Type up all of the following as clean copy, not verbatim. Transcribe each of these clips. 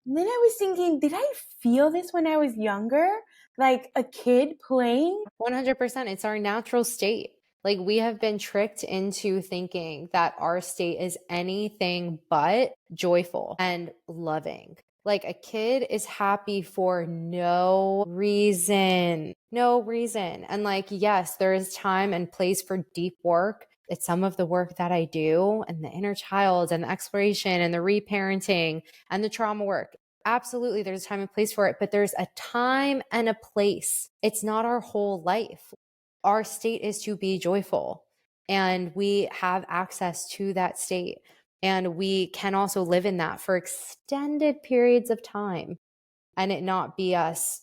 And then I was thinking, did I feel this when I was younger? Like a kid playing? 100%. It's our natural state. Like we have been tricked into thinking that our state is anything but joyful and loving. Like a kid is happy for no reason, no reason. And like, yes, there is time and place for deep work. It's some of the work that I do and the inner child and the exploration and the reparenting and the trauma work. Absolutely, there's a time and place for it, but there's a time and a place. It's not our whole life. Our state is to be joyful, and we have access to that state. And we can also live in that for extended periods of time and it not be us,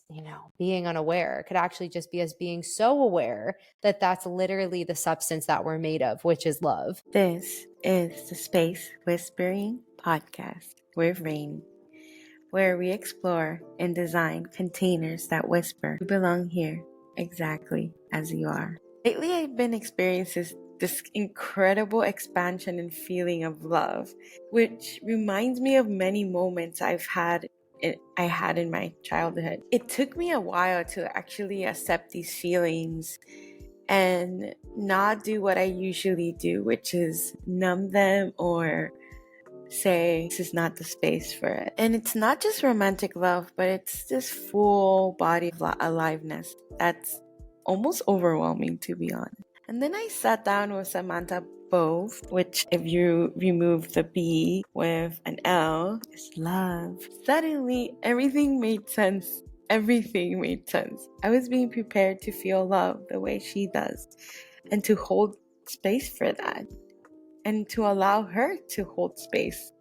being unaware. It could actually just be us being so aware that that's literally the substance that we're made of, which is love. This is the Space Whispering Podcast with Rainy, where we explore and design containers that whisper, you belong here exactly as you are. Lately, I've been experiencing this incredible expansion and feeling of love, which reminds me of many moments I had in my childhood. It took me a while to actually accept these feelings and not do what I usually do, which is numb them or say this is not the space for it. And it's not just romantic love, but it's this full body of aliveness that's almost overwhelming, to be honest. And then I sat down with Samantha Bove, which if you remove the B with an L, is love. Suddenly, everything made sense. Everything made sense. I was being prepared to feel love the way she does and to hold space for that and to allow her to hold space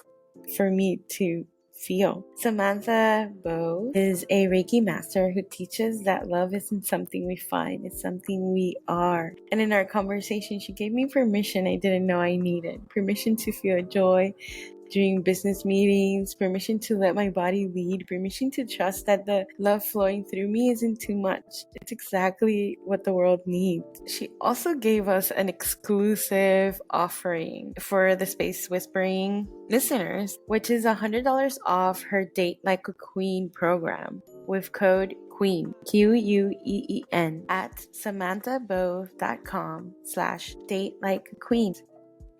for me to feel. Samantha Bove is a Reiki master who teaches that love isn't something we find, it's something we are. And in our conversation, she gave me permission I didn't know I needed. Permission to feel joy during business meetings, permission to let my body lead, permission to trust that the love flowing through me isn't too much. It's exactly what the world needs. She also gave us an exclusive offering for the Space Whispering listeners, which is $100 off her Date Like a Queen program with code QUEEN, QUEEN, at samanthabove.com/datelikequeen.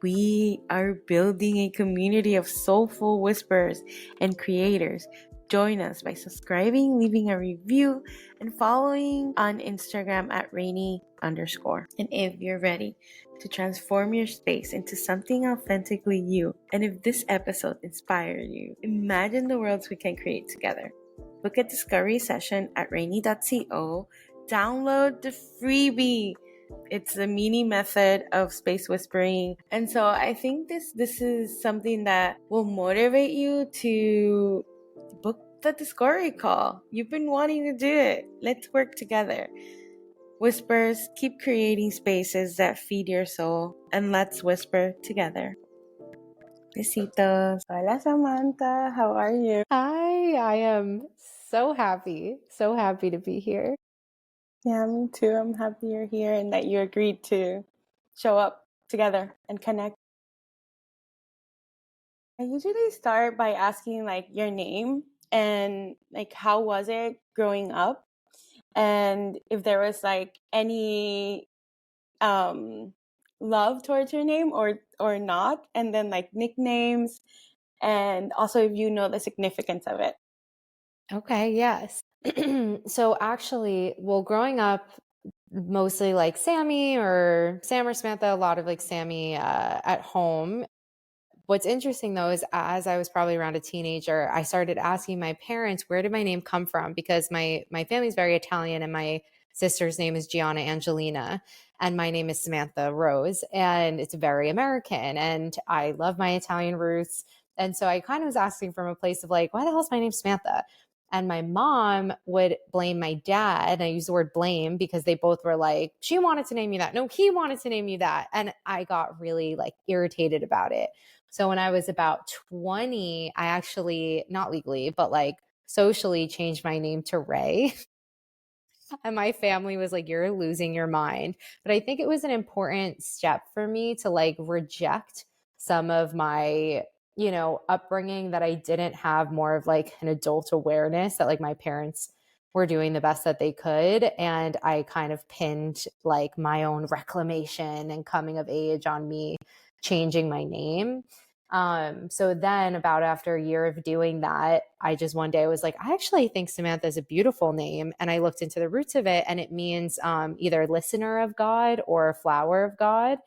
We are building a community of soulful whisperers and creators. Join us by subscribing, leaving a review, and following on Instagram at Rainy_. And if you're ready to transform your space into something authentically you, and if this episode inspired you, imagine the worlds we can create together. Book a discovery session at rainy.co. Download the freebie. It's the mini method of space whispering. And so I think this is something that will motivate you to book the discovery call. You've been wanting to do it. Let's work together. Whispers, keep creating spaces that feed your soul, and let's whisper together. Besitos. Hola, Samantha. How are you? Hi, I am so happy to be here. Yeah, me too. I'm happy you're here and that you agreed to show up together and connect. I usually start by asking like your name and like how was it growing up, and if there was like any love towards your name or not, and then like nicknames, and also if you know the significance of it. Okay, yes. So actually, well, growing up, mostly like Sammy or Sam or Samantha, a lot of like Sammy at home. What's interesting though is as I was probably around a teenager, I started asking my parents, where did my name come from? Because my family's very Italian and my sister's name is Gianna Angelina and my name is Samantha Rose and it's very American and I love my Italian roots. And so I kind of was asking from a place of like, why the hell is my name Samantha? And my mom would blame my dad. And I use the word blame because they both were like, she wanted to name you that. No, he wanted to name you that. And I got really like irritated about it. So when I was about 20, I actually, not legally, but like socially changed my name to Ray. And my family was like, you're losing your mind. But I think it was an important step for me to like reject some of my upbringing that I didn't have more of like an adult awareness that like my parents were doing the best that they could. And I kind of pinned like my own reclamation and coming of age on me changing my name. So then about after a year of doing that, I just one day was like, I actually think Samantha is a beautiful name. And I looked into the roots of it, and it means either listener of God or flower of God.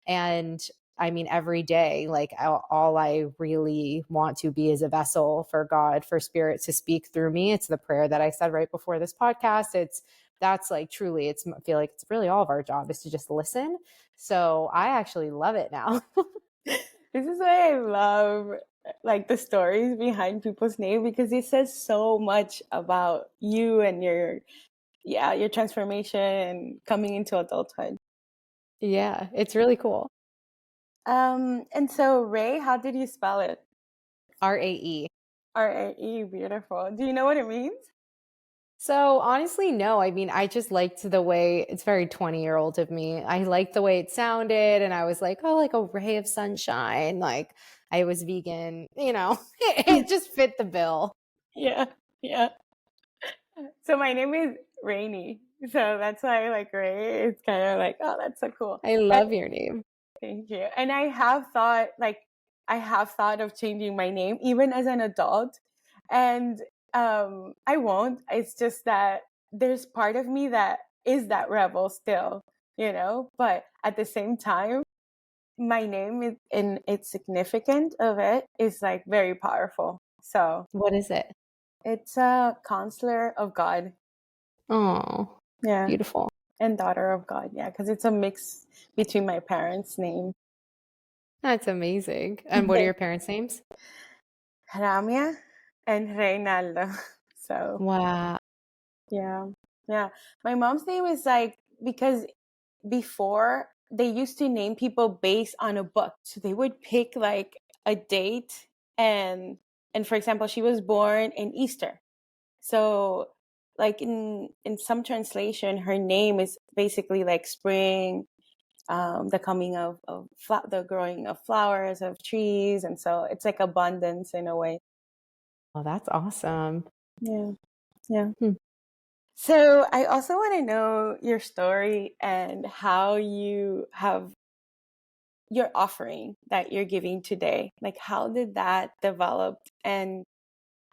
And I mean, every day, like all I really want to be is a vessel for God, for spirit to speak through me. It's the prayer that I said right before this podcast. That's like truly, I feel like it's really all of our job is to just listen. So I actually love it now. This is why I love like the stories behind people's name, because it says so much about you and your transformation and coming into adulthood. Yeah, it's really cool. And so Ray, how did you spell it? RAE. RAE, beautiful. Do you know what it means? So honestly, no. I mean, I just liked the way it's very 20-year-old of me. I liked the way it sounded, and I was like, oh, like a ray of sunshine. Like I was vegan, it just fit the bill. Yeah, yeah. So my name is Rainy. So that's why like Ray, it's kind of like, oh, that's so cool. I love your name. Thank you. And I have thought of changing my name even as an adult. And I won't. It's just that there's part of me that is that rebel still, but at the same time, my name is, and its significance of it is like very powerful. So What is it? it's a counselor of God. Oh, Yeah. beautiful. And daughter of God. Yeah. Because it's a mix between my parents' name. That's amazing. And what are your parents' names? Ramia and Reynaldo. So Wow. yeah. Yeah. My mom's name is like, because before they used to name people based on a book. So they would pick like a date, and for example, she was born in Easter. So like in some translation, her name is basically like spring, the coming of the growing of flowers, of trees. And so it's like abundance in a way. Oh, that's awesome. Yeah. Yeah. Hmm. So I also want to know your story and how you have your offering that you're giving today. Like, how did that develop? And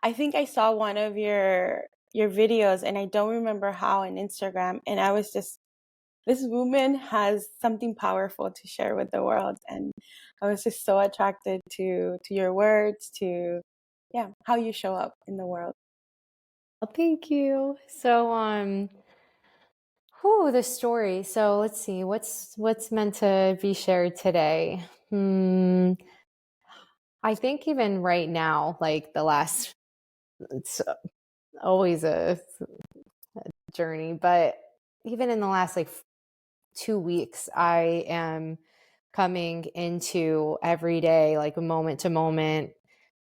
I think I saw one of your videos, and I don't remember how, on Instagram, and I was just, this woman has something powerful to share with the world, and I was just so attracted to your words, to how you show up in the world. Well, thank you. So, the story. So let's see, what's meant to be shared today. I think even right now, like it's always a journey, but even in the last like 2 weeks, I am coming into every day, like moment to moment,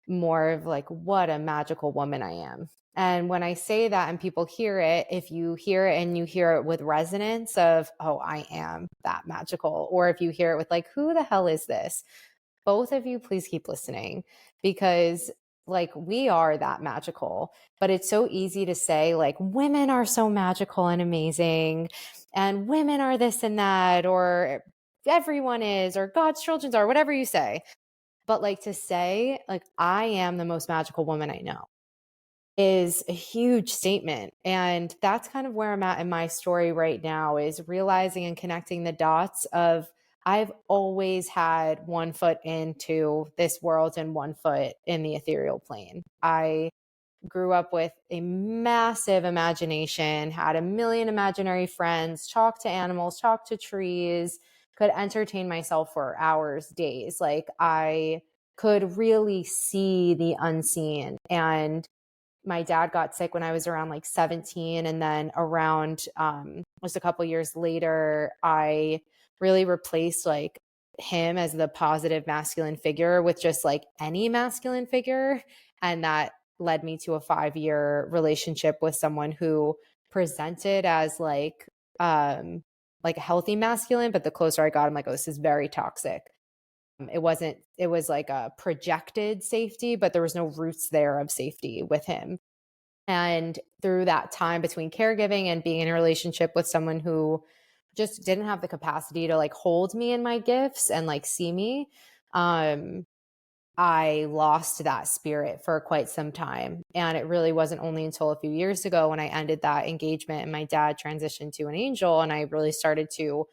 more of like what a magical woman I am. And when I say that and people hear it, if you hear it and you hear it with resonance of, oh, I am that magical, or if you hear it with like, who the hell is this? Both of you, please keep listening, because like we are that magical, but it's so easy to say like women are so magical and amazing, and women are this and that, or everyone is, or God's children are, whatever you say. But like to say, like, I am the most magical woman I know is a huge statement. And that's kind of where I'm at in my story right now, is realizing and connecting the dots of I've always had one foot into this world and one foot in the ethereal plane. I grew up with a massive imagination, had a million imaginary friends, talked to animals, talked to trees, could entertain myself for hours, days. Like I could really see the unseen. And my dad got sick when I was around like 17. And then around just a couple years later, I really replaced like him as the positive masculine figure with just like any masculine figure. And that led me to a 5-year relationship with someone who presented as like a healthy masculine. But the closer I got, I'm like, oh, this is very toxic. It was like a projected safety, but there was no roots there of safety with him. And through that time between caregiving and being in a relationship with someone who just didn't have the capacity to like hold me in my gifts and like see me, um, I lost that spirit for quite some time. And it really wasn't only until a few years ago when I ended that engagement and my dad transitioned to an angel, and I really started to,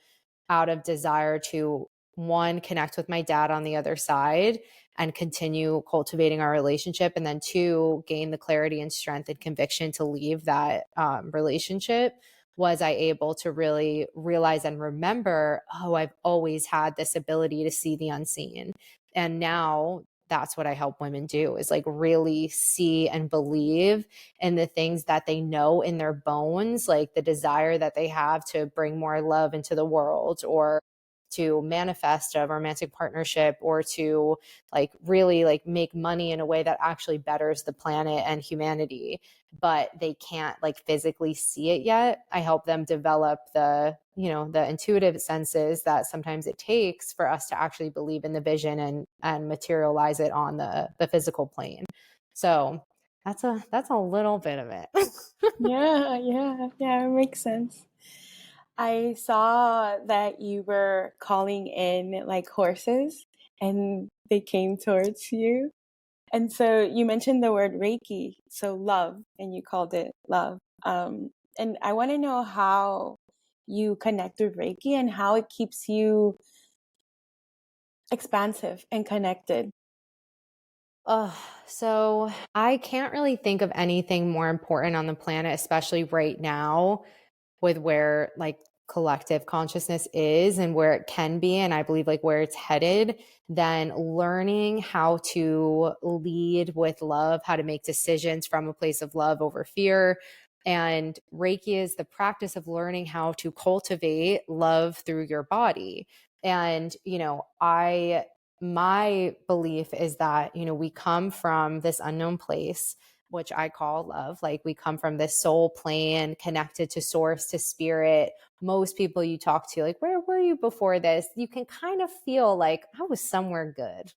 out of desire to, one, connect with my dad on the other side and continue cultivating our relationship, and then two, gain the clarity and strength and conviction to leave that relationship, was I able to really realize and remember, oh, I've always had this ability to see the unseen. And now that's what I help women do, is like really see and believe in the things that they know in their bones, like the desire that they have to bring more love into the world, or to manifest a romantic partnership, or to like really like make money in a way that actually betters the planet and humanity, but they can't like physically see it yet. I help them develop the, the intuitive senses that sometimes it takes for us to actually believe in the vision and materialize it on the physical plane. So that's a little bit of it. Yeah, it makes sense. I saw that you were calling in like horses and they came towards you. And so you mentioned the word Reiki, so love, and you called it love. And I want to know how you connect with Reiki and how it keeps you expansive and connected. So I can't really think of anything more important on the planet, especially right now, with where like collective consciousness is and where it can be, and I believe like where it's headed, than learning how to lead with love, how to make decisions from a place of love over fear. And Reiki is the practice of learning how to cultivate love through your body. And my belief is that we come from this unknown place, which I call love. Like, we come from this soul plane, connected to source, to spirit. Most people you talk to, like, where were you before this? You can kind of feel like I was somewhere good.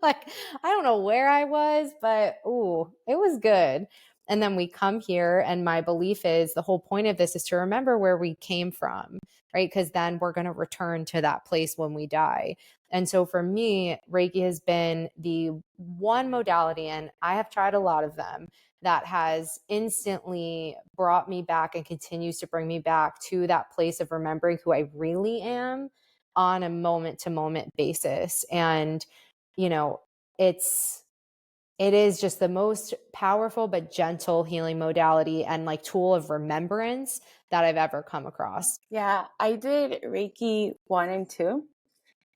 Like, I don't know where I was, but ooh, it was good. And then we come here, and my belief is the whole point of this is to remember where we came from, right? Because then we're going to return to that place when we die. And so for me, Reiki has been the one modality, and I have tried a lot of them, that has instantly brought me back and continues to bring me back to that place of remembering who I really am on a moment to moment basis. And, you know, it is just the most powerful but gentle healing modality and like tool of remembrance that I've ever come across. Yeah, I did Reiki 1 and 2.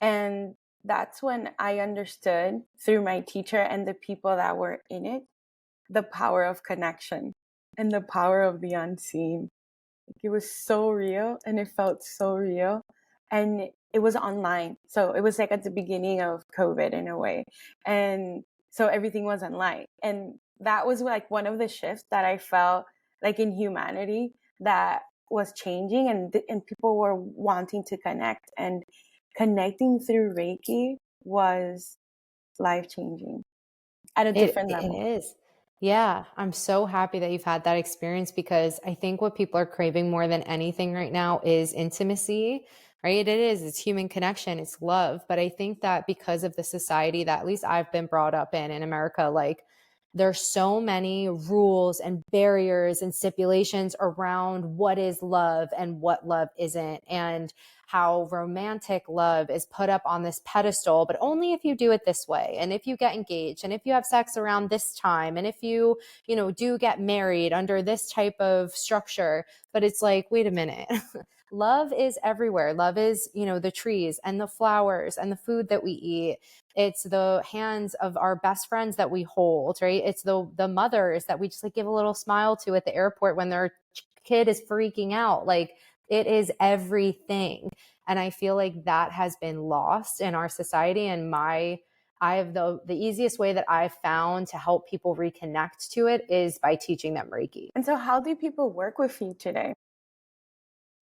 And that's when I understood through my teacher and the people that were in it, the power of connection and the power of the unseen. It was so real and it felt so real. And it was online. So it was like at the beginning of COVID in a way. And so everything was online. And that was like one of the shifts that I felt like in humanity that was changing, and people were wanting to connect, and connecting through Reiki was life changing at a different It level. is. Yeah, I'm so happy that you've had that experience, because I think what people are craving more than anything right now is intimacy, right? It's human connection, it's love. But I think that because of the society that at least I've been brought up in America, like, there's so many rules and barriers and stipulations around what is love and what love isn't, and how romantic love is put up on this pedestal, but only if you do it this way, and if you get engaged, and if you have sex around this time, and if you do get married under this type of structure. But it's like, wait a minute. Love is everywhere. Love is, the trees and the flowers and the food that we eat. It's the hands of our best friends that we hold, right? It's the mothers that we just like give a little smile to at the airport when their kid is freaking out. Like, it is everything. And I feel like that has been lost in our society. And I have the easiest way that I've found to help people reconnect to it is by teaching them Reiki. And so, how do people work with you today?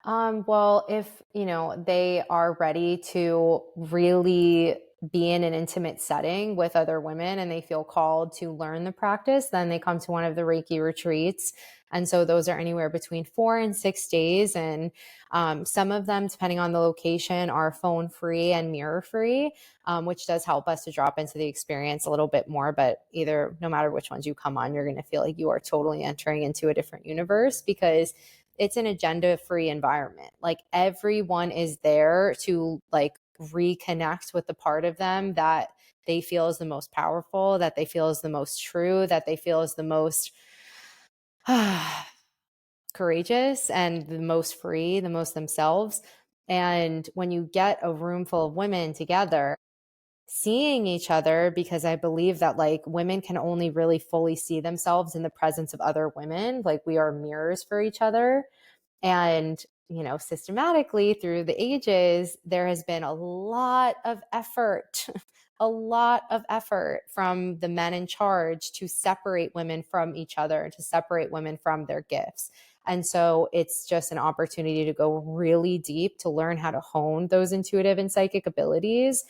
Well, if, they are ready to really be in an intimate setting with other women and they feel called to learn the practice, then they come to one of the Reiki retreats. And so those are anywhere between 4 and 6 days. And some of them, depending on the location, are phone free and mirror free, which does help us to drop into the experience a little bit more. But no matter which ones you come on, you're going to feel like you are totally entering into a different universe, because it's an agenda free environment. Like everyone is there to like reconnect with the part of them that they feel is the most powerful, that they feel is the most true, that they feel is the most courageous and the most free, the most themselves. And when you get a room full of women together, seeing each other, because I believe that like women can only really fully see themselves in the presence of other women, like we are mirrors for each other. And, systematically through the ages, there has been a lot of effort, a lot of effort from the men in charge to separate women from each other, to separate women from their gifts. And so it's just an opportunity to go really deep, to learn how to hone those intuitive and psychic abilities,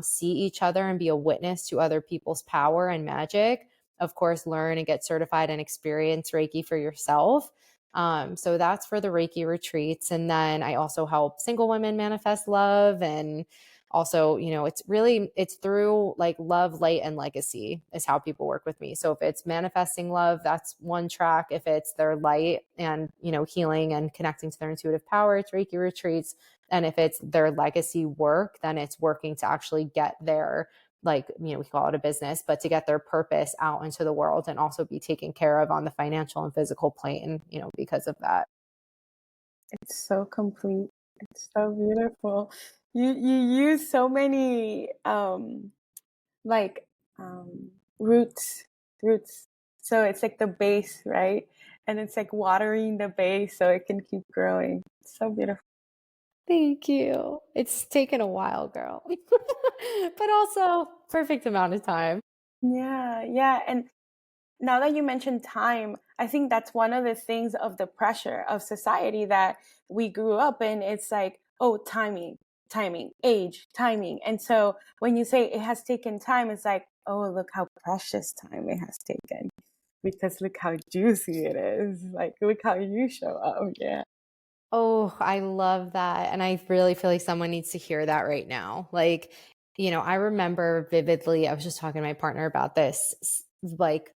see each other and be a witness to other people's power and magic. Of course, learn and get certified and experience Reiki for yourself. So that's for the Reiki retreats. And then I also help single women manifest love. And also, it's through like love, light, and legacy is how people work with me. So if it's manifesting love, that's one track. If it's their light and, healing and connecting to their intuitive power, it's Reiki retreats. And if it's their legacy work, then it's working to actually get their, we call it a business, but to get their purpose out into the world and also be taken care of on the financial and physical plane, because of that. It's so complete. It's so beautiful. You use so many like roots. So it's like the base, right? And it's like watering the base so it can keep growing. It's so beautiful. Thank you. It's taken a while, girl, but also perfect amount of time. Yeah. And now that you mentioned time, I think that's one of the things of the pressure of society that we grew up in. It's like, oh, timing, age, timing. And so when you say it has taken time, it's like, oh, look how precious time it has taken. Because look how juicy it is. Like, look how you show up. Yeah. Oh, I love that. And I really feel like someone needs to hear that right now. Like, I remember vividly, I was just talking to my partner about this, like,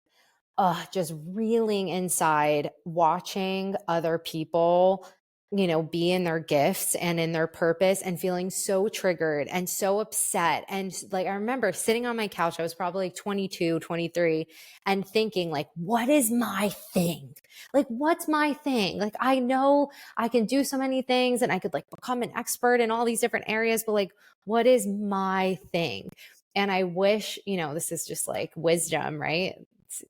just reeling inside, watching other people, be in their gifts and in their purpose and feeling so triggered and so upset. And like, I remember sitting on my couch, I was probably like 22, 23, and thinking like, what is my thing? Like, what's my thing? Like, I know I can do so many things and I could like become an expert in all these different areas, but like, what is my thing? And I wish, this is just like wisdom, right?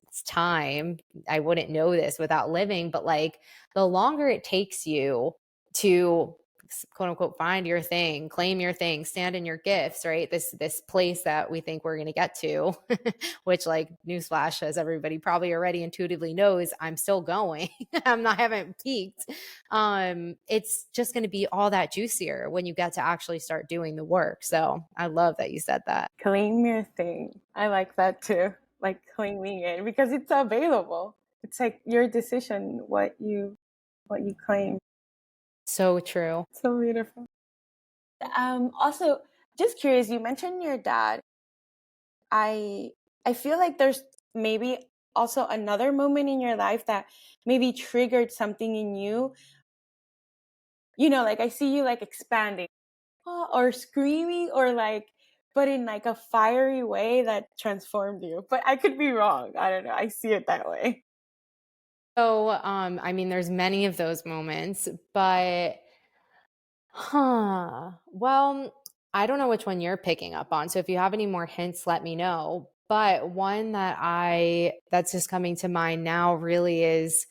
It's time. I wouldn't know this without living, but like the longer it takes you to quote unquote find your thing, claim your thing, stand in your gifts, right? This place that we think we're going to get to, which like newsflash, as everybody probably already intuitively knows, I'm still going. I haven't peaked. It's just going to be all that juicier when you get to actually start doing the work. So I love that you said that. Claim your thing. I like that too. Like claiming it because it's available. It's like your decision what you claim. So true. So beautiful. Also, just curious, you mentioned your dad. I feel like there's maybe also another moment in your life that maybe triggered something in you. Like I see you like expanding or screaming or like, but in like a fiery way that transformed you. But I could be wrong. I don't know. I see it that way. So, I mean, there's many of those moments, but, well, I don't know which one you're picking up on. So if you have any more hints, let me know. But one that's just coming to mind now really is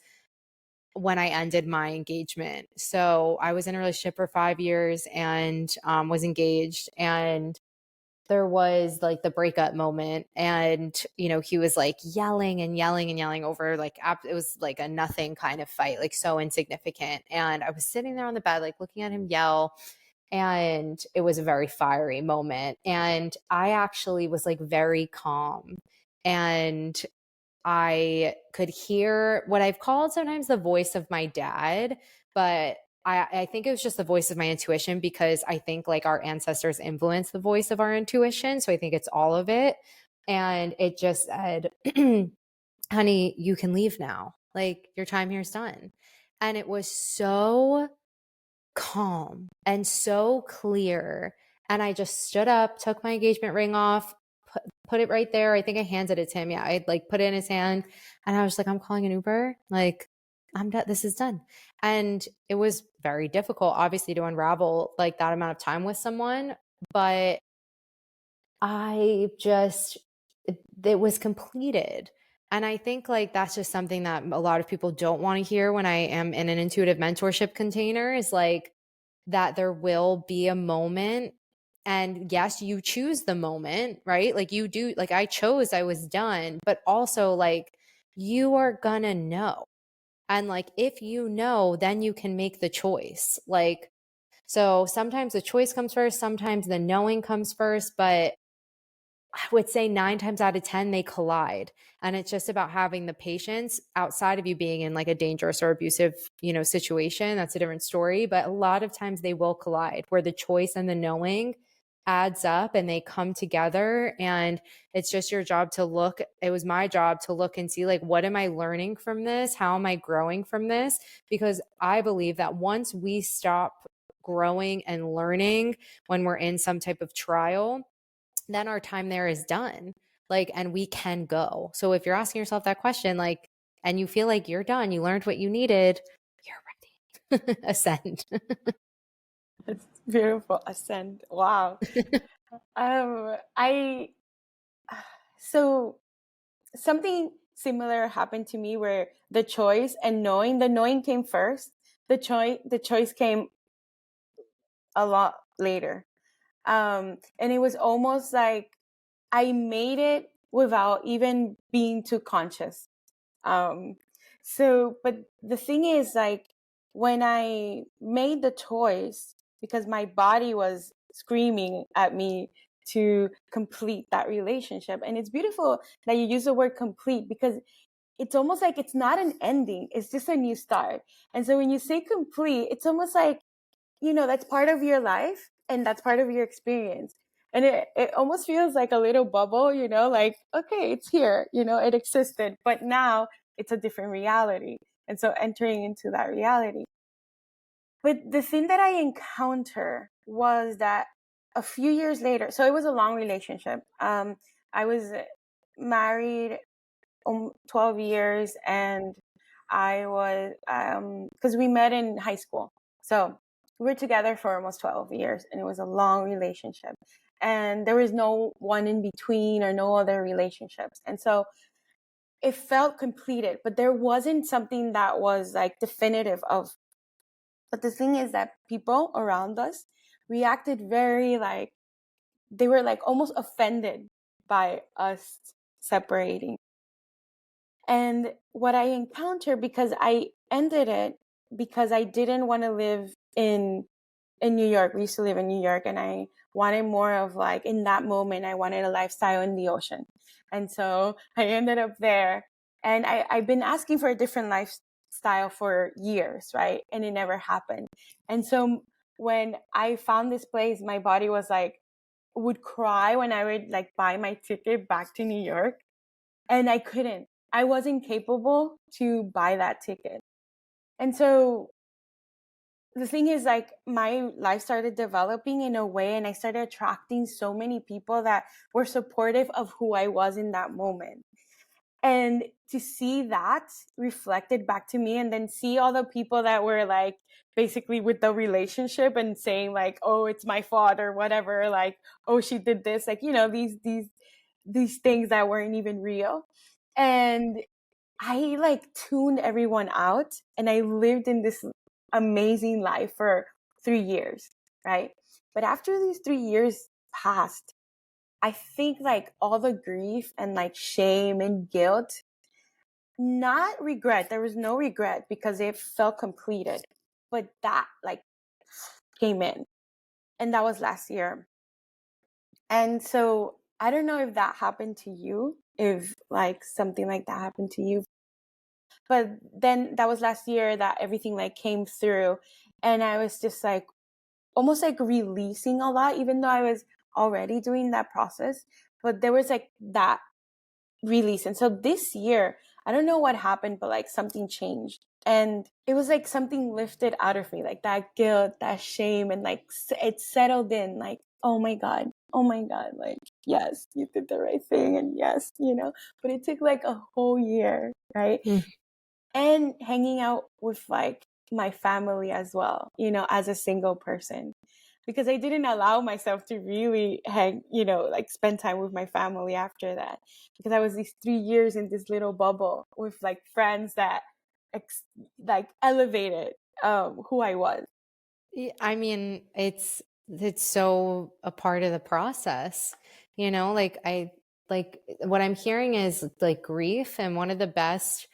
when I ended my engagement. So I was in a relationship for 5 years and was engaged, and there was like the breakup moment, and he was like yelling and yelling and yelling over like it was like a nothing kind of fight, like so insignificant. And I was sitting there on the bed like looking at him yell, And it was a very fiery moment. And I actually was like very calm. And I could hear what I've called sometimes the voice of my dad, but I think it was just the voice of my intuition, because I think like our ancestors influence the voice of our intuition. So I think it's all of it. And it just said, honey, you can leave now. Like, your time here is done. And it was so calm and so clear. And I just stood up, took my engagement ring off, put it right there. I think I handed it to him. Yeah, I like put it in his hand, and I was like, I'm calling an Uber. Like, I'm done. This is done. And it was very difficult, obviously, to unravel like that amount of time with someone. But I just, it was completed. And I think like that's just something that a lot of people don't want to hear when I am in an intuitive mentorship container, is like that there will be a moment. And yes, you choose the moment, right? Like you do, like I chose, I was done, but also like you are gonna know. And like if you know, then you can make the choice. Like, so sometimes the choice comes first, sometimes the knowing comes first, but I would say 9 times out of 10, they collide. And it's just about having the patience outside of you being in like a dangerous or abusive, situation. That's a different story. But a lot of times they will collide, where the choice and the knowing adds up and they come together. And it's just your job to look. It was my job to look and see, like, what am I learning from this? How am I growing from this? Because I believe that once we stop growing and learning when we're in some type of trial, then our time there is done. Like, and we can go. So if you're asking yourself that question, like, and you feel like you're done, you learned what you needed, you're ready. Ascend. It's beautiful. Ascend. Wow. I so something similar happened to me, where the choice and knowing, the knowing came first. The choice came a lot later. And it was almost like I made it without even being too conscious. But the thing is, like, when I made the choice, because my body was screaming at me to complete that relationship. And it's beautiful that you use the word complete, because it's almost like it's not an ending, it's just a new start. And so when you say complete, it's almost like, that's part of your life and that's part of your experience. And it almost feels like a little bubble, like, okay, it's here, it existed, but now it's a different reality. And so entering into that reality. But the thing that I encountered was that a few years later, so it was a long relationship. I was married 12 years, and I was, because we met in high school. So we were together for almost 12 years, and it was a long relationship. And there was no one in between or no other relationships. And so it felt completed, but there wasn't something that was like definitive of. But the thing is that people around us reacted very like, they were like almost offended by us separating. And what I encountered, because I ended it because I didn't want to live in New York. We used to live in New York, and I wanted more of, like, in that moment, I wanted a lifestyle in the ocean. And so I ended up there, and I've been asking for a different lifestyle for years, right? And it never happened. And so when I found this place, my body was like, would cry when I would like buy my ticket back to New York, and I couldn't. I wasn't capable to buy that ticket. And so the thing is, like, my life started developing in a way, and I started attracting so many people that were supportive of who I was in that moment. And to see that reflected back to me, and then see all the people that were like basically with the relationship and saying like, oh, it's my fault or whatever, like, oh, she did this, like, these things that weren't even real. And I like tuned everyone out, and I lived in this amazing life for 3 years, right? But after these 3 years passed, I think like all the grief and like shame and guilt, not regret, there was no regret because it felt completed, but that like came in. And that was last year. And so I don't know if that happened to you, if like something like that happened to you. But then that was last year that everything like came through. And I was just like almost like releasing a lot, even though I was already doing that process. But there was like that release. And so this year, I don't know what happened, but like something changed. And it was like something lifted out of me, like that guilt, that shame, and like it settled in, like, oh my God, like, yes, you did the right thing. And yes, but it took like a whole year, right? And hanging out with like my family as well, as a single person, because I didn't allow myself to really hang, like spend time with my family after that, because I was these 3 years in this little bubble with like friends that like elevated who I was. I mean, it's so a part of the process, like like what I'm hearing is like grief, and one of the best,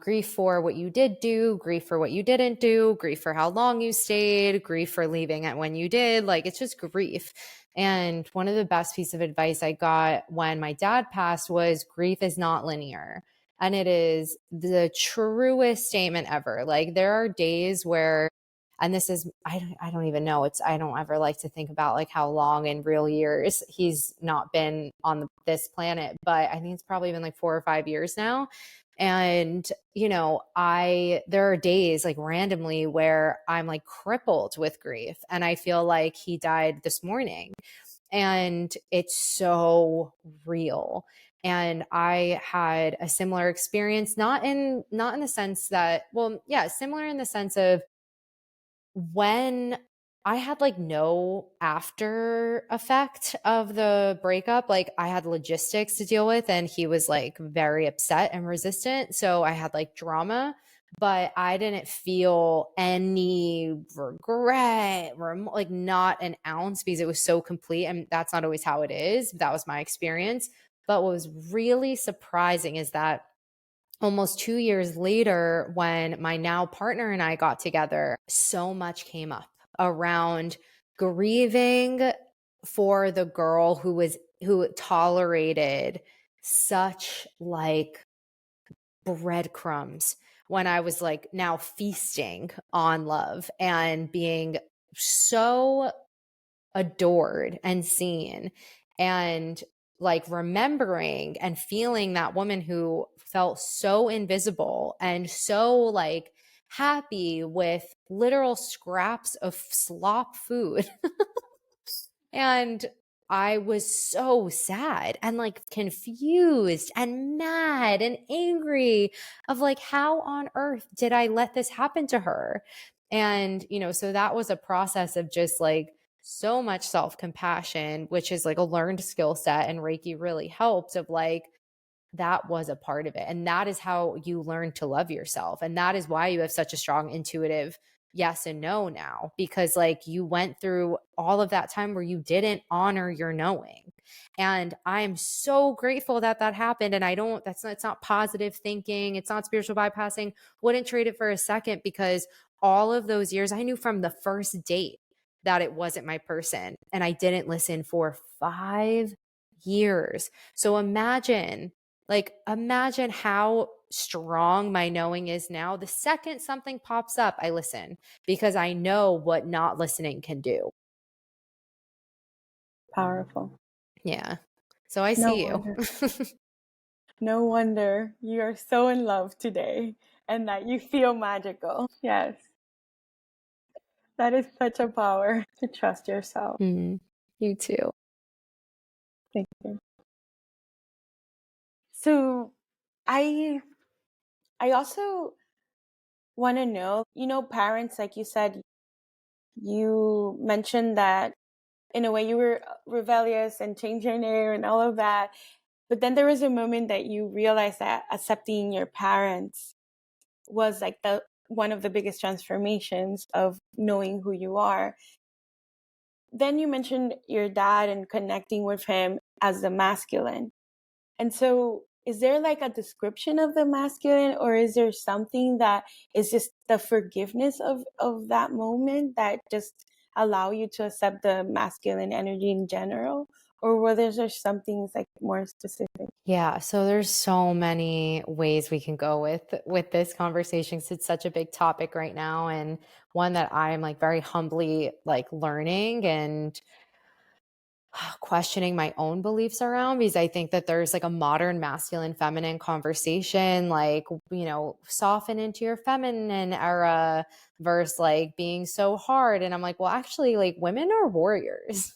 grief for what you did do, grief for what you didn't do, grief for how long you stayed, grief for leaving at when you did, like it's just grief. And one of the best piece of advice I got when my dad passed was grief is not linear. And it is the truest statement ever. Like there are days where, and this is, I don't even know, I don't ever like to think about like how long in real years he's not been on this planet, but I think it's probably been like 4 or 5 years now. And there are days like randomly where I'm like crippled with grief, and I feel like he died this morning, and it's so real. And I had a similar experience, not in the sense that, well, yeah, similar in the sense of when I had like no after effect of the breakup. Like I had logistics to deal with, and he was like very upset and resistant. So I had like drama, but I didn't feel any regret, like not an ounce, because it was so complete. And that's not always how it is. That was my experience. But what was really surprising is that almost 2 years later, when my now partner and I got together, so much came up around grieving for the girl who tolerated such like breadcrumbs when I was like now feasting on love and being so adored and seen, and like remembering and feeling that woman who felt so invisible and so like happy with literal scraps of slop food. And I was so sad and like confused and mad and angry of like, how on earth did I let this happen to her? And, so that was a process of just like so much self compassion, which is like a learned skill set. And Reiki really helped, of like, that was a part of it. And that is how you learn to love yourself. And that is why you have such a strong intuitive yes and no now, because like you went through all of that time where you didn't honor your knowing. And I am so grateful that that happened. And it's not positive thinking. It's not spiritual bypassing. Wouldn't trade it for a second, because all of those years I knew from the first date that it wasn't my person. And I didn't listen for 5 years. So imagine how strong my knowing is now. The second something pops up, I listen, because I know what not listening can do. Powerful. Yeah. So I No see you. wonder. No wonder you are so in love today and that you feel magical. Yes. That is such a power to trust yourself. You too. Thank you. So I also want to know, parents, like you said, you mentioned that in a way you were rebellious and changed your name and all of that. But then there was a moment that you realized that accepting your parents was like one of the biggest transformations of knowing who you are. Then you mentioned your dad and connecting with him as the masculine. And so is there like a description of the masculine, or is there something that is just the forgiveness of that moment that just allow you to accept the masculine energy in general, or whether there's some things like more specific? Yeah, so there's so many ways we can go with this conversation, 'cause it's such a big topic right now, and one that I'm like very humbly like learning and questioning my own beliefs around, because I think that there's like a modern masculine feminine conversation, like, soften into your feminine era versus like being so hard. And I'm like, well, actually, like women are warriors.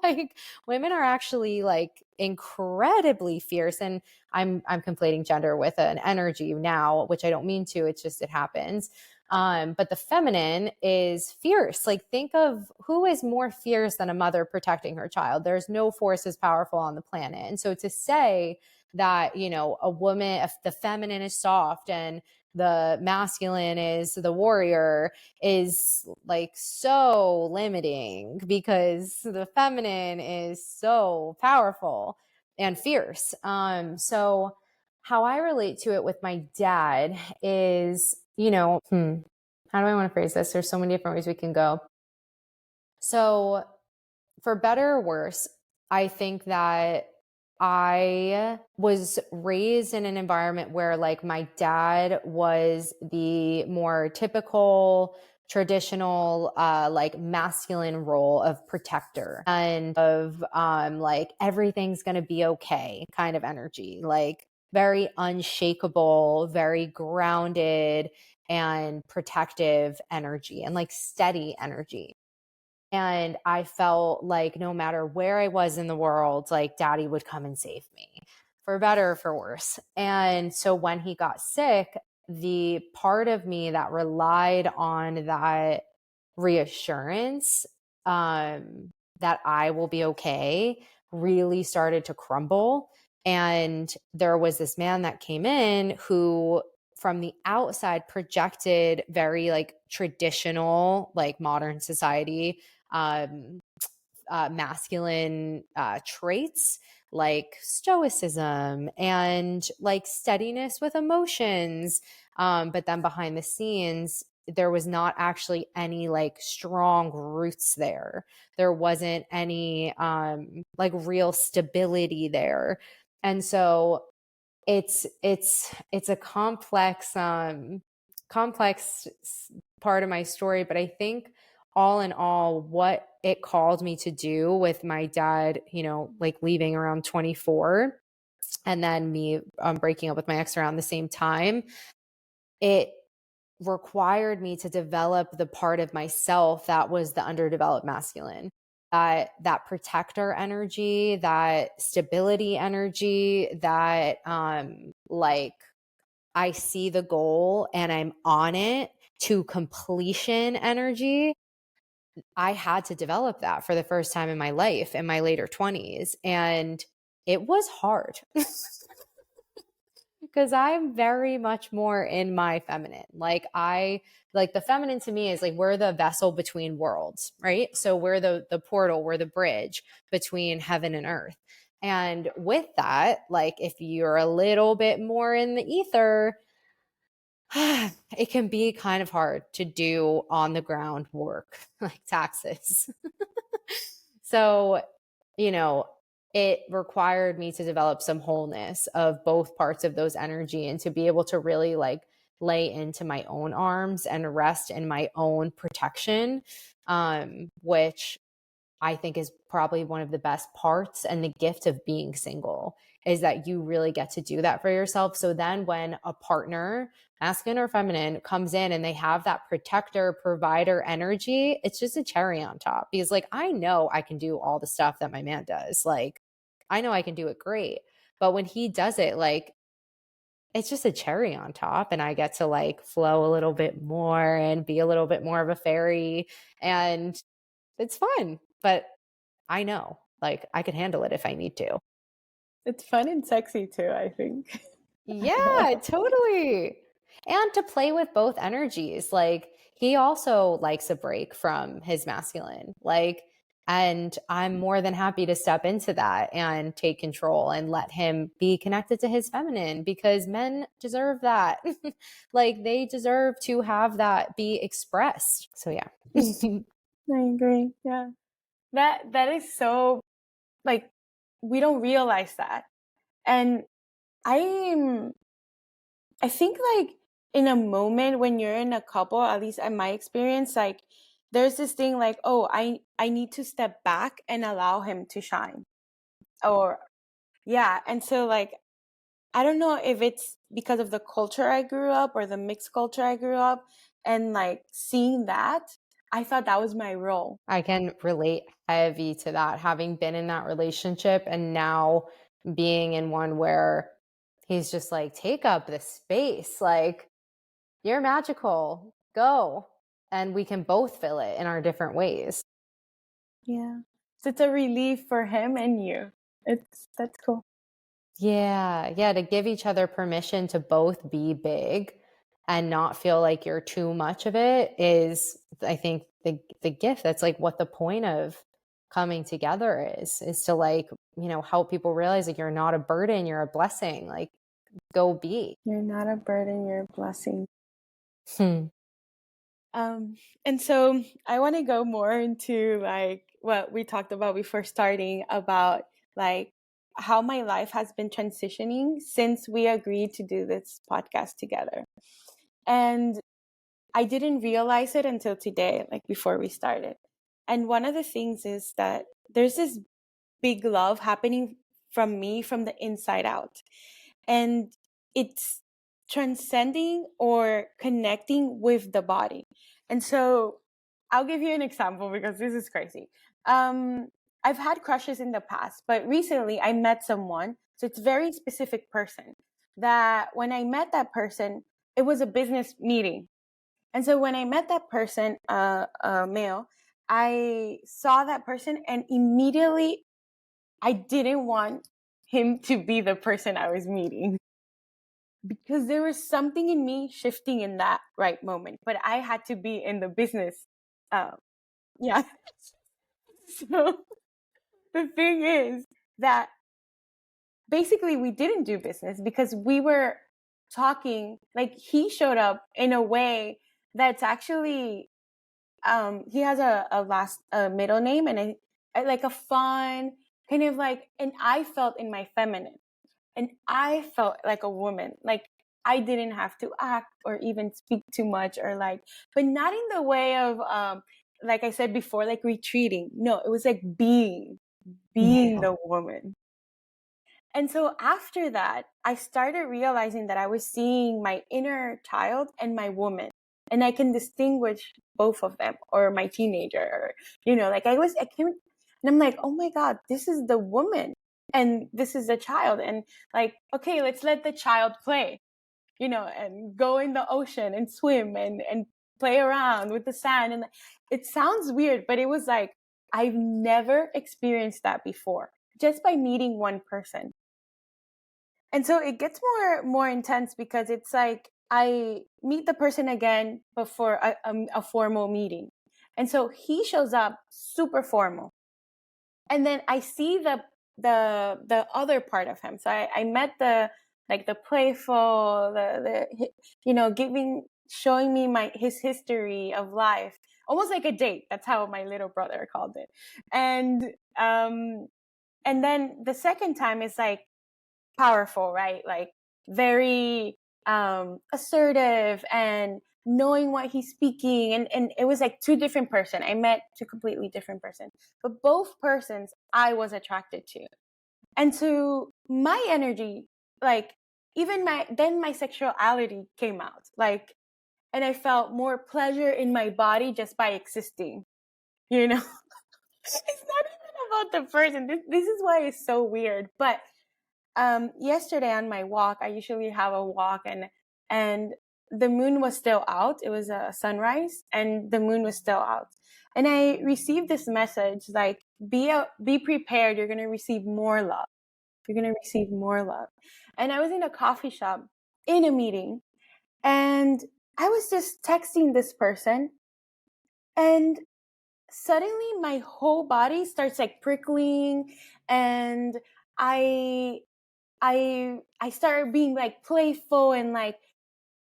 Like women are actually like incredibly fierce. And I'm conflating gender with an energy now, which I don't mean to. It's just it happens. But the feminine is fierce. Like, think of who is more fierce than a mother protecting her child. There's no force as powerful on the planet. And so to say that, a woman, if the feminine is soft and the masculine is the warrior, is like so limiting, because the feminine is so powerful and fierce. So how I relate to it with my dad is, how do I want to phrase this? There's so many different ways we can go. So, for better or worse, I think that I was raised in an environment where like my dad was the more typical traditional like masculine role of protector and of like everything's going to be okay kind of energy, like very unshakable, very grounded and protective energy and like steady energy. And I felt like no matter where I was in the world, like daddy would come and save me, for better or for worse. And so when he got sick, the part of me that relied on that reassurance, that I will be okay, really started to crumble. And there was this man that came in who from the outside projected very like traditional, like modern society, um, masculine traits like stoicism and like steadiness with emotions. But then behind the scenes, there was not actually any like strong roots there. There wasn't any like real stability there. And so it's a complex part of my story, but I think all in all, what it called me to do with my dad, like leaving around 24 and then me breaking up with my ex around the same time, it required me to develop the part of myself that was the underdeveloped masculine, that protector energy, that stability energy, that like I see the goal and I'm on it to completion energy. I had to develop that for the first time in my life in my later 20s. And it was hard because I'm very much more in my feminine. Like the feminine to me is like we're the vessel between worlds, right? So we're the portal, we're the bridge between heaven and earth. And with that, like if you're a little bit more in the ether, it can be kind of hard to do on the ground work like taxes. So, it required me to develop some wholeness of both parts of those energy and to be able to really like lay into my own arms and rest in my own protection, which I think is probably one of the best parts and the gift of being single, is that you really get to do that for yourself. So then when a partner, masculine or feminine, comes in and they have that protector, provider energy, it's just a cherry on top, because like, I know I can do all the stuff that my man does. Like, I know I can do it great. But when he does it, like, it's just a cherry on top, and I get to like flow a little bit more and be a little bit more of a fairy, and it's fun. But I know, like, I could handle it if I need to. It's fun and sexy too, I think. Yeah, totally. And to play with both energies. Like, he also likes a break from his masculine. Like, and I'm more than happy to step into that and take control and let him be connected to his feminine, because men deserve that. Like, they deserve to have that be expressed. So, yeah. I agree. Yeah. That is so, like, we don't realize that. And I think, like, in a moment when you're in a couple, at least in my experience, like, there's this thing like, oh, I need to step back and allow him to shine. Or yeah, and so, like, I don't know if it's because of the culture I grew up or the mixed culture I grew up, and, like, seeing that, I thought that was my role. I can relate heavy to that, having been in that relationship and now being in one where he's just like, take up the space. Like, you're magical. Go. And we can both fill it in our different ways. Yeah. So it's a relief for him and you. That's cool. Yeah. Yeah. To give each other permission to both be big and not feel like you're too much of it is, I think, the gift. That's like what the point of coming together is to, like, help people realize like you're not a burden, you're a blessing. Like, go be. You're not a burden, you're a blessing. Hmm. And so I want to go more into, like, what we talked about before starting, about, like, how my life has been transitioning since we agreed to do this podcast together. And I didn't realize it until today, like, before we started. And one of the things is that there's this big love happening from me from the inside out. And it's transcending or connecting with the body. And so I'll give you an example because this is crazy. I've had crushes in the past, but recently I met someone. So it's a very specific person that when I met that person, it was a business meeting. And so when I met that person, a male, I saw that person and immediately I didn't want him to be the person I was meeting, because there was something in me shifting in that right moment. But I had to be in the business. Yeah. So the thing is that basically we didn't do business because we were talking, like, he showed up in a way that's actually, he has a middle name, and like a fun kind of, like, and I felt in my feminine. And I felt like a woman. Like, I didn't have to act or even speak too much, or, like, but not in the way of, like I said before, like retreating. No, it was like being Yeah. the woman. And so after that, I started realizing that I was seeing my inner child and my woman, and I can distinguish both of them, or my teenager, or, like, I came, and I'm like, oh my God, this is the woman and this is the child. And, like, okay, let's let the child play, and go in the ocean and swim and play around with the sand. And it sounds weird, but it was like, I've never experienced that before, just by meeting one person. And so it gets more intense, because it's like I meet the person again before a formal meeting. And so he shows up super formal. And then I see the other part of him. So I met the, like, the playful, showing me his history of life, almost like a date. That's how my little brother called it. And then the second time is, like, powerful, right? Like, very assertive and knowing what he's speaking. And it was like two different person. I met two completely different person, but both persons I was attracted to. And so my energy, like, even my sexuality came out, like, and I felt more pleasure in my body just by existing, you know? It's not even about the person. This is why it's so weird. But yesterday on my walk, I usually have a walk, and the moon was still out. It was a sunrise and the moon was still out. And I received this message, like, be prepared. You're going to receive more love. You're going to receive more love. And I was in a coffee shop in a meeting, and I was just texting this person, and suddenly my whole body starts, like, prickling, and I I started being, like, playful, and, like,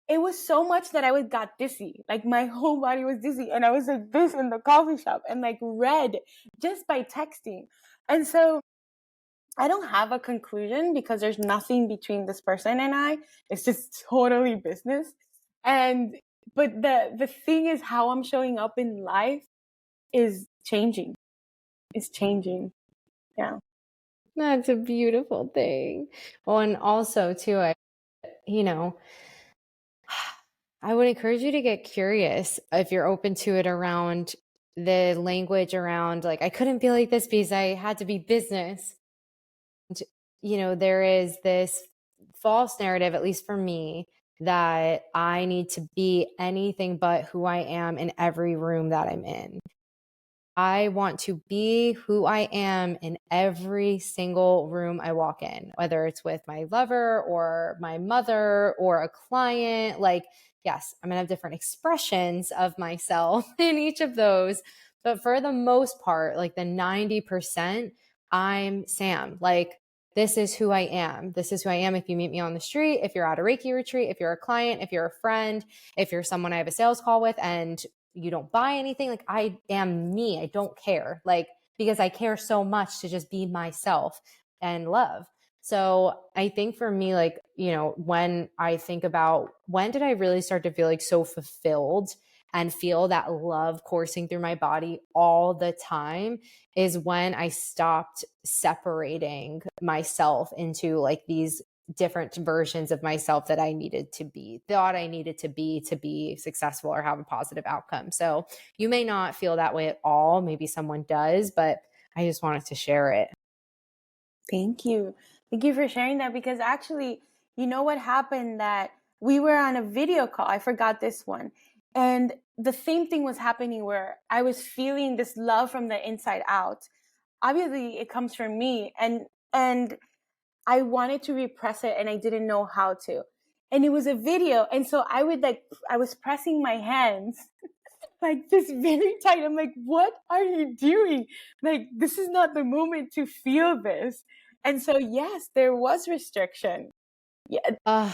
it was so much that I got dizzy. Like my whole body was dizzy. And I was like this in the coffee shop and like red just by texting. And so I don't have a conclusion because there's nothing between this person and I. It's just totally business. But the thing is how I'm showing up in life is changing. It's changing. Yeah. That's a beautiful thing. Well, and also too, you know, I would encourage you to get curious if you're open to it around the language around like, I couldn't be like this because I had to be business. There is this false narrative, at least for me, that I need to be anything but who I am in every room that I'm in. I want to be who I am in every single room I walk in, whether it's with my lover or my mother or a client. Like, yes, I'm going to have different expressions of myself in each of those. But for the most part, like the 90%, I'm Sam. Like, this is who I am. This is who I am. If you meet me on the street, if you're at a Reiki retreat, if you're a client, if you're a friend, if you're someone I have a sales call with and you don't buy anything, like I am me. I don't care, like, because I care so much to just be myself and love. So I think for me, like, when I think about when did I really start to feel like so fulfilled and feel that love coursing through my body all the time is when I stopped separating myself into like these different versions of myself that I thought I needed to be successful or have a positive outcome. So you may not feel that way at all. Maybe someone does, but I just wanted to share it. Thank you. Thank you for sharing that because actually, you know what happened that we were on a video call. I forgot this one. And the same thing was happening where I was feeling this love from the inside out. Obviously, it comes from me and I wanted to repress it and I didn't know how to. And it was a video. And so I was pressing my hands like this very tight. I'm like, what are you doing? Like, this is not the moment to feel this. And so, yes, there was restriction. Yeah.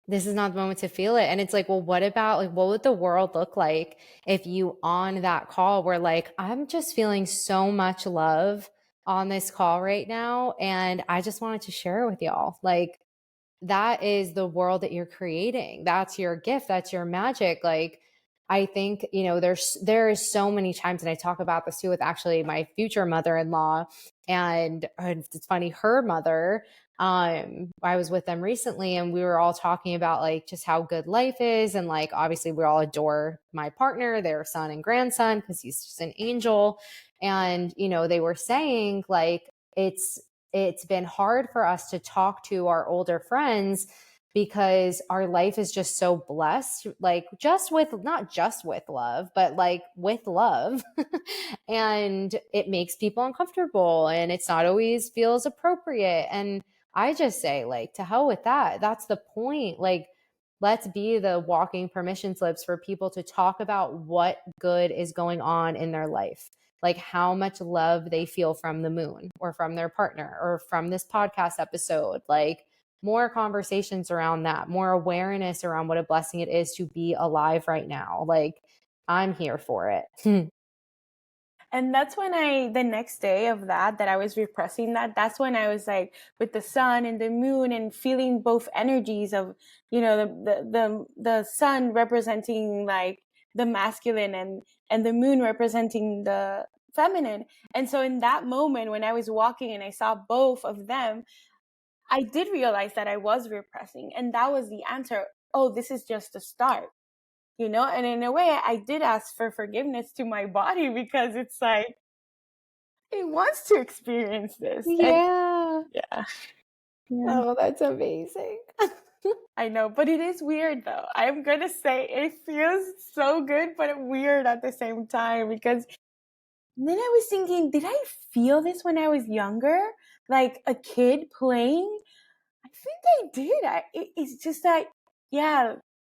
This is not the moment to feel it. And it's like, well, what would the world look like if you on that call were like, I'm just feeling so much love on this call right now. And I just wanted to share it with y'all. Like, that is the world that you're creating. That's your gift. That's your magic. Like, I think, there is so many times, and I talk about this too with actually my future mother-in-law. And it's funny, her mother, I was with them recently and we were all talking about like just how good life is. And like, obviously we all adore my partner, their son and grandson, because he's just an angel. And, they were saying like, it's been hard for us to talk to our older friends because our life is just so blessed, like not just with love, but like with love. And it makes people uncomfortable and it's not always feels appropriate. And I just say, like, to hell with that. That's the point. Like, let's be the walking permission slips for people to talk about what good is going on in their life, like how much love they feel from the moon or from their partner or from this podcast episode. Like, more conversations around that, more awareness around what a blessing it is to be alive right now. Like, I'm here for it. And that's when the next day of that I was repressing that's when I was like with the sun and the moon and feeling both energies of, the sun representing like the masculine and the moon representing the feminine. And so in that moment when I was walking and I saw both of them, I did realize that I was repressing. And that was the answer. Oh, this is just a start. And in a way I did ask for forgiveness to my body because it's like it wants to experience this. Yeah. Yeah. Oh, that's amazing. I know, but it is weird though. I'm gonna say it feels so good but weird at the same time because then I was thinking, did I feel this when I was younger, like a kid playing? I think I did. It's just that, yeah.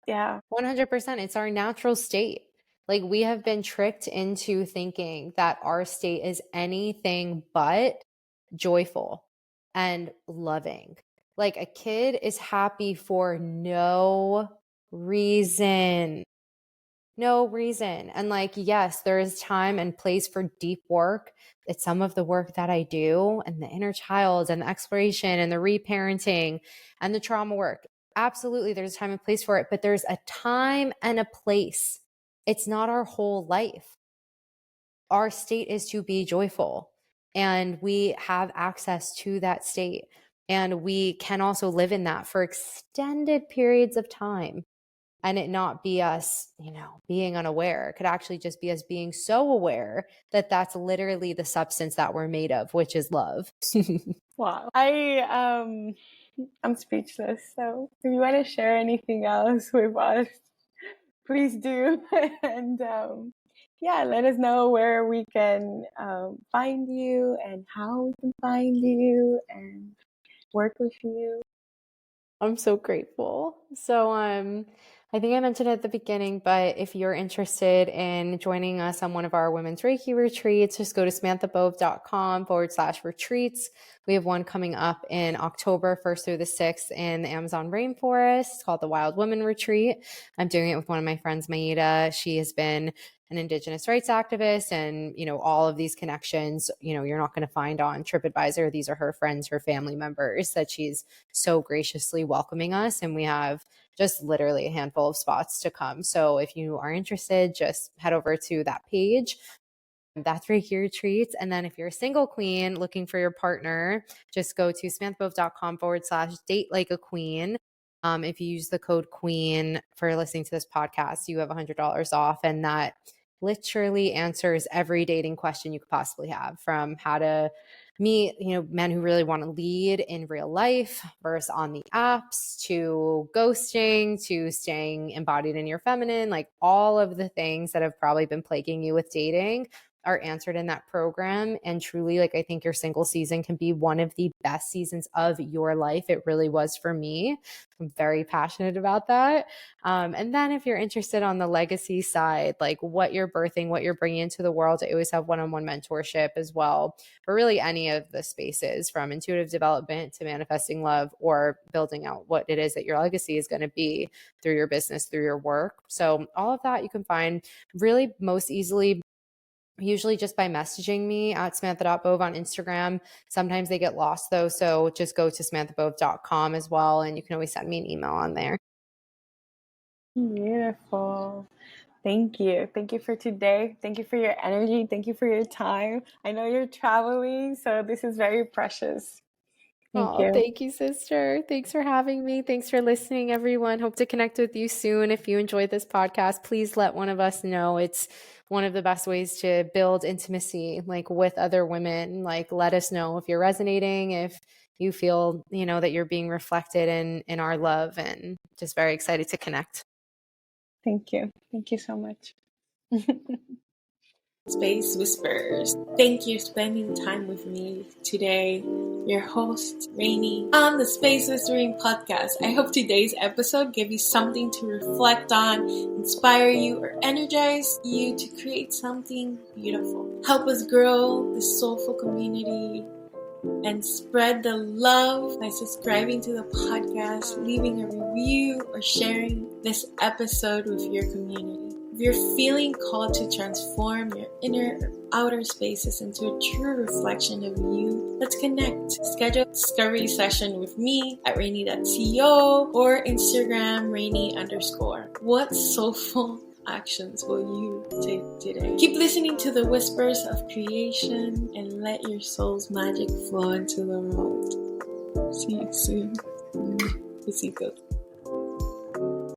100%. It's our natural state. Like, we have been tricked into thinking that our state is anything but joyful and loving. Like, a kid is happy for no reason. No reason. And like, yes, there is time and place for deep work. It's some of the work that I do, and the inner child and the exploration and the reparenting and the trauma work. Absolutely, there's a time and place for it, but there's a time and a place. It's not our whole life. Our state is to be joyful, and we have access to that state. And we can also live in that for extended periods of time, and it not be us, being unaware. It could actually just be us being so aware that that's literally the substance that we're made of, which is love. Wow. I'm speechless. So if you want to share anything else with us, please do. And let us know where we can find you and how we can find you and work with you. I'm so grateful. So I think I mentioned it at the beginning, but if you're interested in joining us on one of our women's Reiki retreats, just go to samanthabove.com/retreats. We have one coming up in October 1st through the 6th in the Amazon rainforest. It's called the Wild Women Retreat. I'm doing it with one of my friends, Maida. She has been an Indigenous rights activist, and all of these connections, you're not going to find on TripAdvisor. These are her friends, her family members that she's so graciously welcoming us, and we have just literally a handful of spots to come. So if you are interested, just head over to that page. That's Reiki Retreats. And then if you're a single queen looking for your partner, just go to samanthbove.com/date like a queen. If you use the code QUEEN for listening to this podcast, you have $100 off. And that literally answers every dating question you could possibly have, from how to meet, men who really want to lead in real life versus on the apps, to ghosting, to staying embodied in your feminine. Like, all of the things that have probably been plaguing you with dating are answered in that program. And truly, I think your single season can be one of the best seasons of your life. It really was for me. I'm very passionate about that. And then if you're interested on the legacy side, like what you're birthing, what you're bringing into the world, I always have one-on-one mentorship as well for really any of the spaces, from intuitive development to manifesting love, or building out what it is that your legacy is going to be through your business, through your work. So all of that you can find really most easily, usually just by messaging me at samantha.bove on Instagram. Sometimes they get lost though. So just go to samanthabove.com as well. And you can always send me an email on there. Beautiful. Thank you. Thank you for today. Thank you for your energy. Thank you for your time. I know you're traveling, so this is very precious. Thank you, sister. Thanks for having me. Thanks for listening, everyone. Hope to connect with you soon. If you enjoyed this podcast, please let one of us know. It's one of the best ways to build intimacy, with other women. Let us know if you're resonating, if you feel, that you're being reflected in our love, and just very excited to connect. Thank you. Thank you so much. Space Whispers. Thank you for spending time with me today. Your host, Rainy, on the Space Whispering podcast. I hope today's episode gave you something to reflect on, inspire you, or energize you to create something beautiful. Help us grow this soulful community and spread the love by subscribing to the podcast, leaving a review, or sharing this episode with your community. If you're feeling called to transform your inner or outer spaces into a true reflection of you, let's connect. Schedule a discovery session with me at rainy.co or Instagram rainy_. What soulful actions will you take today? Keep listening to the whispers of creation and let your soul's magic flow into the world. See you soon. Besitos.